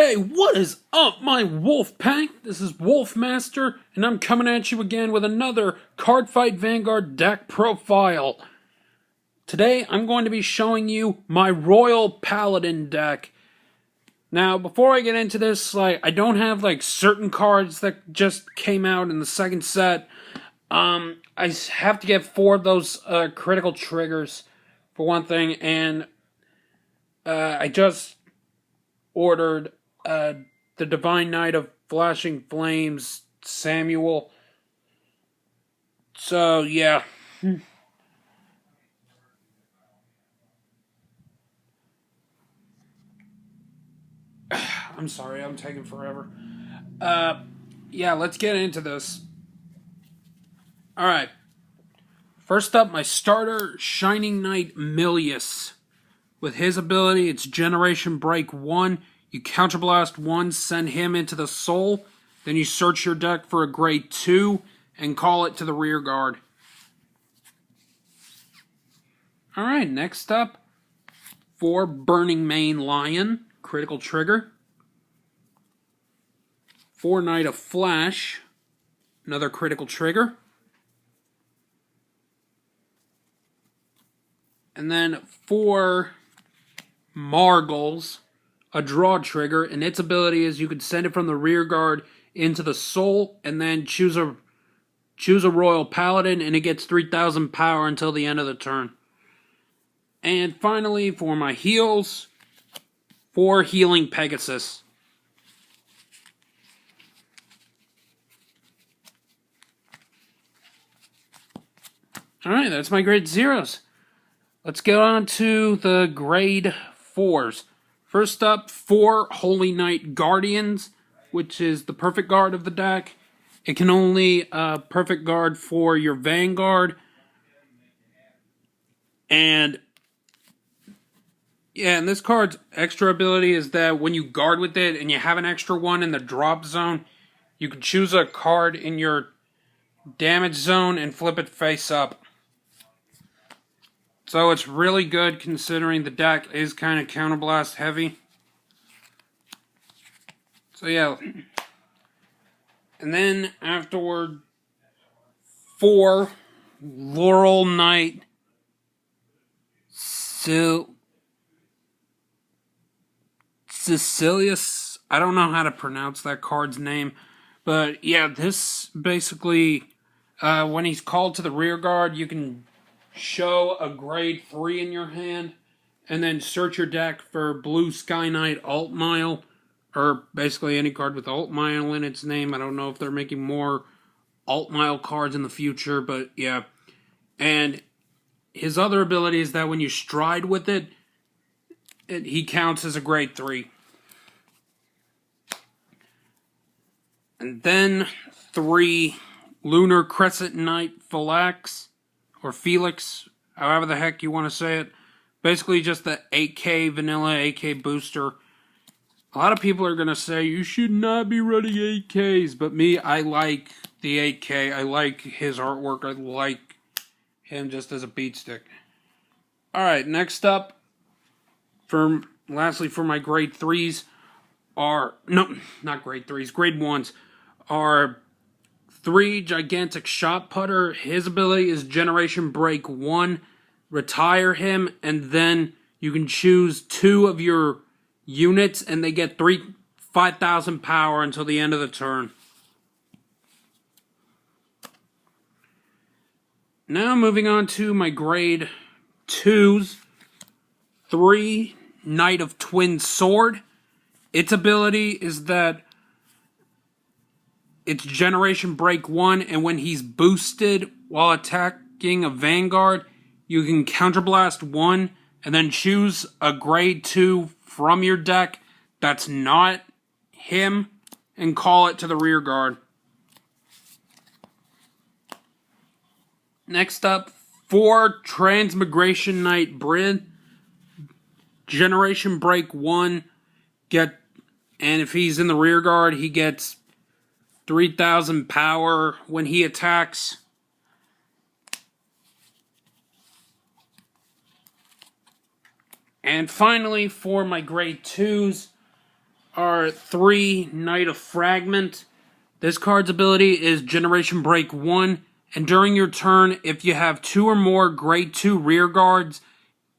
Hey, what is up, my wolf pack? This is Wolfmaster, and I'm coming at you again with another Cardfight Vanguard deck profile. Today, I'm going to be showing you my Royal Paladin deck. Now, before I get into this, I don't have, certain cards that just came out in the second set. I have to get 4 of those, critical triggers, for one thing, and, I just ordered the Divine Knight of Flashing Flames, Samuel. So, yeah. I'm sorry, I'm taking forever. Yeah, let's get into this. Alright. First up, my starter, Shining Knight Milius. With his ability, it's Generation Break 1. You counterblast 1, send him into the soul. Then you search your deck for a grade 2 and call it to the rear guard. Alright, next up, 4 Burning Mane Lion, critical trigger. 4 Knight of Flash, another critical trigger. And then 4 Margles, a draw trigger, and its ability is you can send it from the rear guard into the soul, and then choose a Royal Paladin, and it gets 3,000 power until the end of the turn. And finally, for my heals, 4 Healing Pegasus. Alright, that's my grade 0s. Let's get on to the grade 4s. First up, 4 Holy Knight Guardians, which is the perfect guard of the deck. It can only perfect guard for your Vanguard. And yeah, and this card's extra ability is that when you guard with it and you have an extra one in the drop zone, you can choose a card in your damage zone and flip it face up. So it's really good considering the deck is kind of counterblast heavy. So yeah. And then afterward, 4 Laurel Knight Sicilius. I don't know how to pronounce that card's name. But yeah, this basically, when he's called to the rear guard, you can show a grade 3 in your hand, and then search your deck for Blue Sky Knight Altmile, or basically any card with Altmile in its name. I don't know if they're making more Altmile cards in the future, but yeah. And his other ability is that when you stride with it, he counts as a grade 3. And then 3 Lunar Crescent Knight Felix, however the heck you want to say it. Basically just the 8K vanilla 8K booster. A lot of people are going to say you should not be running 8Ks, but me, I like the 8K. I like his artwork. I like him just as a beatstick. Alright, next up, lastly for my grade 3s are, no, not grade 3s, grade 1s are 3 Gigantic Shot Putter. His ability is Generation Break 1. Retire him, and then you can choose 2 of your units, and they get 5,000 power until the end of the turn. Now moving on to my grade 2s. 3 Knight of Twin Sword. Its ability is that it's Generation Break 1, and when he's boosted while attacking a Vanguard, you can counterblast 1, and then choose a grade 2 from your deck that's not him, and call it to the rear guard. Next up, 4 Transmigration Knight Bryn. Generation Break 1, and if he's in the rear guard, he gets 3,000 power when he attacks. And finally, for my grade 2s, our 3 Knight of Fragment. This card's ability is Generation Break 1, and during your turn, if you have 2 or more Grade 2 rear guards,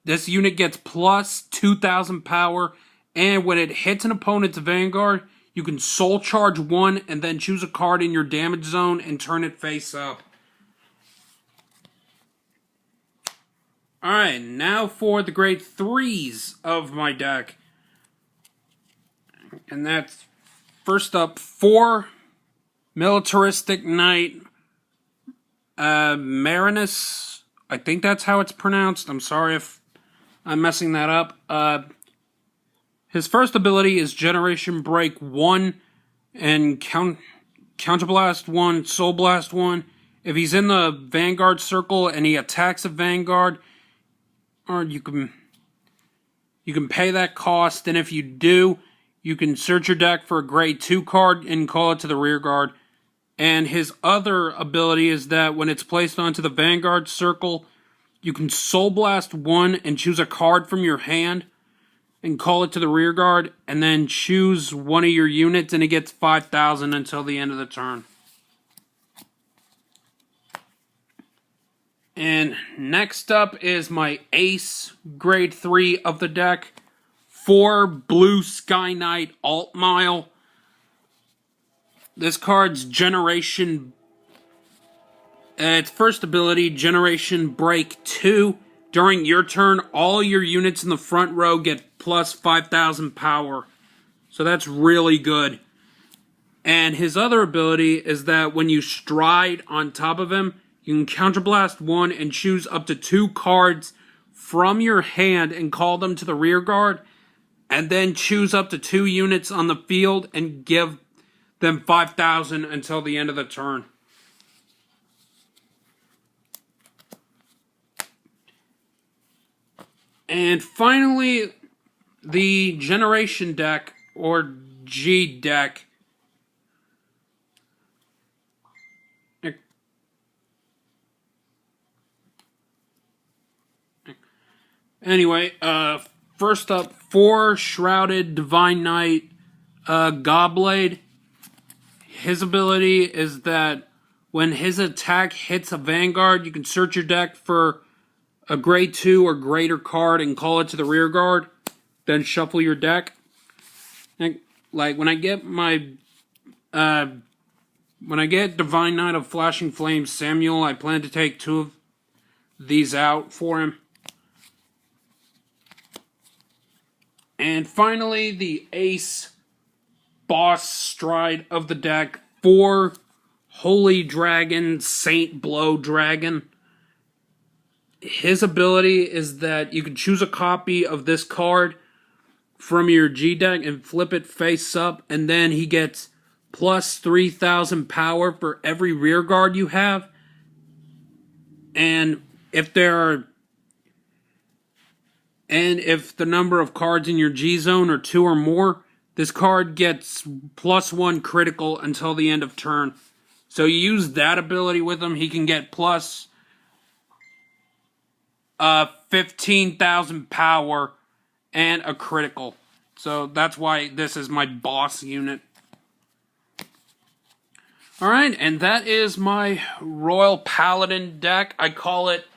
this unit gets plus 2,000 power, and when it hits an opponent's Vanguard, you can Soul Charge 1 and then choose a card in your damage zone and turn it face up. Alright, now for the grade 3s of my deck. And that's, first up, 4 Militaristic Knight, Marinus. I think that's how it's pronounced. I'm sorry if I'm messing that up. His first ability is Generation Break 1 and Counterblast 1, Soul Blast 1. If he's in the Vanguard circle and he attacks a Vanguard, or you can pay that cost, and if you do, you can search your deck for a grade 2 card and call it to the rear guard. And his other ability is that when it's placed onto the Vanguard circle, you can Soul Blast 1 and choose a card from your hand and call it to the rear guard, and then choose one of your units, and it gets 5,000 until the end of the turn. And next up is my Ace Grade 3 of the deck. 4 Blue Sky Knight Altmile. This card's Generation... its first ability, Generation Break 2. During your turn, all your units in the front row get plus 5,000 power. So that's really good. And his other ability is that when you stride on top of him, you can Counterblast 1 and choose up to 2 cards from your hand and call them to the rear guard. And then choose up to 2 units on the field and give them 5,000 until the end of the turn. And finally, the Generation deck, or G deck. Anyway, first up, 4 Shrouded Divine Knight, Godblade. His ability is that when his attack hits a Vanguard, you can search your deck for a grade 2 or greater card and call it to the rear guard. Then shuffle your deck. And, like, when I get my... when I get Divine Knight of Flashing Flames Samuel, I plan to take 2 of these out for him. And finally, the Ace Boss Stride of the deck. 4 Holy Dragon Saint Blow Dragon. His ability is that you can choose a copy of this card from your G deck and flip it face up, and then he gets plus 3,000 power for every rear guard you have. And if the number of cards in your G zone are 2 or more, this card gets plus 1 critical until the end of turn. So you use that ability with him, he can get plus 15,000 power and a critical. So that's why this is my boss unit. Alright, and that is my Royal Paladin deck. I call it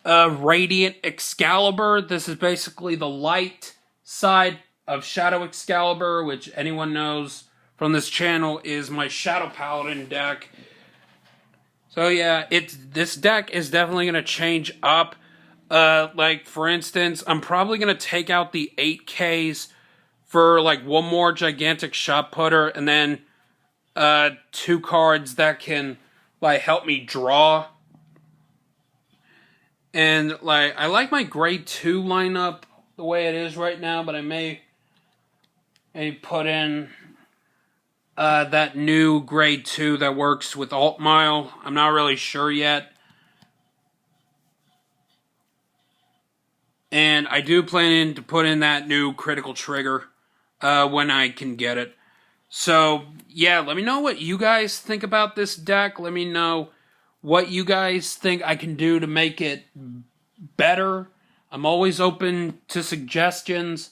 Radiant Excalibur. This is basically the light side of Shadow Excalibur, which anyone knows from this channel is my Shadow Paladin deck. So yeah, this deck is definitely going to change up. Like, for instance, I'm probably going to take out the 8Ks for, like, 1 more gigantic shot putter, and then 2 cards that can, like, help me draw. And, like, I like my grade 2 lineup the way it is right now, but I may put in that new grade 2 that works with altmile. I'm not really sure yet. And I do plan to put in that new critical trigger when I can get it. So, yeah, let me know what you guys think about this deck. Let me know what you guys think I can do to make it better. I'm always open to suggestions.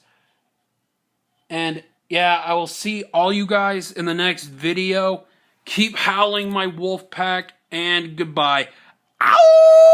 And Yeah, I will see all you guys in the next video. Keep howling, my wolf pack, and goodbye. Ow!